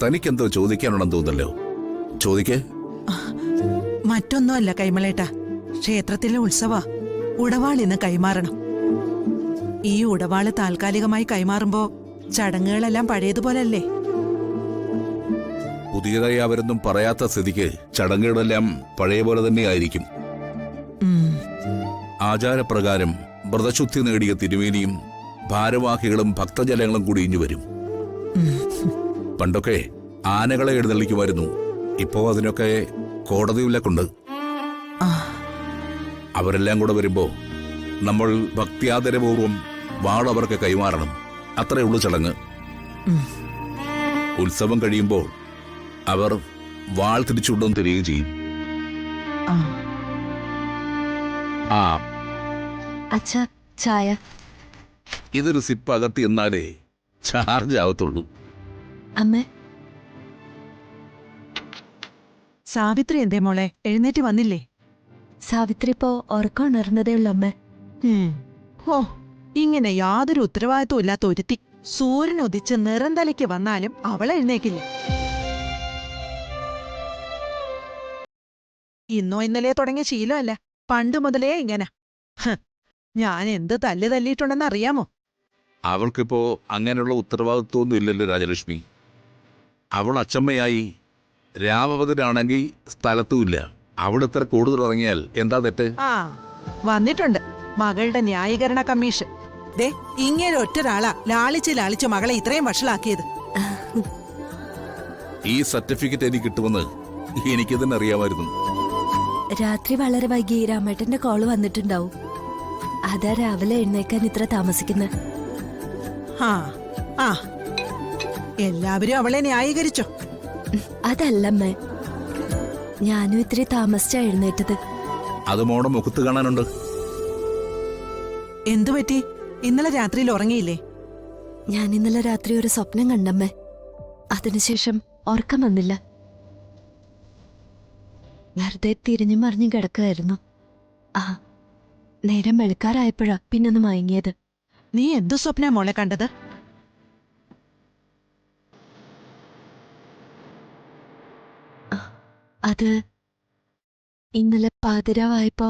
തനിക്കെന്തോ ചോദിക്കാനുണ്ടെന്ന് തോന്നല്ലോ. ചോദിക്കേ. മറ്റൊന്നുമല്ല കൈമളേട്ടാ, ക്ഷേത്രത്തിലെ ഉത്സവ ഉടവാളിന്ന് കൈമാറണം. ഈ ഉടവാള് താൽക്കാലികമായി കൈമാറുമ്പോ ചടങ്ങുകളെല്ലാം പഴയതുപോലല്ലേ? പുതിയതായി അവരൊന്നും പറയാത്ത സ്ഥിതിക്ക് ചടങ്ങുകളെല്ലാം പഴയ പോലെ തന്നെ ആയിരിക്കും. ആചാരപ്രകാരം വ്രതശുദ്ധി നേടിയ തിരുമേനിയും ഭാരവാഹികളും ഭക്തജനങ്ങളും കൂടി ഇഞ്ഞു വരും. പണ്ടൊക്കെ ആനകളെ എഴുന്നള്ളിക്കുമായിരുന്നു. ഇപ്പോ അതിനൊക്കെ കോടതി വിലക്കുണ്ട്. അവരെല്ലാം കൂടെ വരുമ്പോ നമ്മൾ ഭക്തിയാദരപൂർവം വാൾ അവർക്ക് കൈമാറണം. അത്രയുള്ളൂ ചടങ്ങ്. ഉത്സവം കഴിയുമ്പോൾ അവർ വാൾ തിരിച്ചുകൊണ്ടും തരികയും ചെയ്യും. അച്ഛാ, ചായ. ഇതൊരു സിപ്പ് അകത്തി എന്നാലേ ചാർജ് ആവത്തുള്ളൂ. അമ്മേ. സാവിത്രി എന്തേ മോളെ, എഴുന്നേറ്റ് വന്നില്ലേ? സാവിത്രി ഇപ്പോ ഉറക്കം ഉണർന്നതേ ഉള്ളൂ അമ്മേ. ഓ, ഇങ്ങനെ യാതൊരു ഉത്തരവാദിത്വം ഇല്ലാത്ത ഒരുത്തി സൂര്യൻ ഉദിച്ച് നിറന്തലയ്ക്ക് വന്നാലും അവൾ എഴുന്നേക്കില്ല. ഇന്നോ ഇന്നലെ തുടങ്ങിയ ശീലമല്ല, പണ്ട് മുതലേ ഇങ്ങനെ. ഞാൻ എന്ത് തല്ലിയിട്ടുണ്ടെന്ന് അറിയാമോ? അവൾക്കിപ്പോ അങ്ങനെയുള്ള ഉത്തരവാദിത്വമൊന്നും ഇല്ലല്ലോ രാജലക്ഷ്മി. അവൾ അച്ചമ്മയായി. രാമവതനാണെങ്കിൽ സ്ഥലത്തുമില്ല. അവിടെ ഇത്ര കൂടുതൽ ഇറങ്ങിയാൽ എന്താ തെറ്റ്? വന്നിട്ടുണ്ട് മകളുടെ ന്യായീകരണ കമ്മീഷൻ. ദേ, ഇങ്ങനെ ഒറ്റൊരാളാ ലാളിച്ച് മകളെ ഇത്രയും വഷളാക്കിയത്. ഈ സർട്ടിഫിക്കറ്റ് എനിക്ക് കിട്ടുമെന്ന് എനിക്ക് തന്നെ അറിയാമായിരുന്നു. രാത്രി വളരെ വൈകി രാമേട്ടന്റെ കോള് വന്നിട്ടുണ്ടാവും. അതാ രാവിലെ എഴുന്നേക്കാൻ ഇത്ര താമസിക്കുന്നത്. എല്ലാവരും അവളെ ന്യായീകരിച്ചോ? അതല്ലമ്മേ, ഞാനും ഇത്തിരി താമസിച്ചാ എഴുന്നേറ്റത്. അത് മോടെ മുഖത്ത് കാണാനുണ്ട്. എന്തുപറ്റി? ഇന്നലെ രാത്രിയിൽ ഉറങ്ങിയില്ലേ? ഞാൻ ഇന്നലെ രാത്രി ഒരു സ്വപ്നം കണ്ടമ്മേ. അതിനുശേഷം ഉറക്കം വന്നില്ല. വെറുതെ തിരിഞ്ഞു മറിഞ്ഞു കിടക്കുകയായിരുന്നു. നേരം വെളുക്കാറായപ്പോഴാ പിന്നൊന്ന് മയങ്ങിയത്. നീ എന്തു സ്വപ്ന മോളെ കണ്ടത്? അത് ഇന്നലെ പാതിരാവായപ്പോ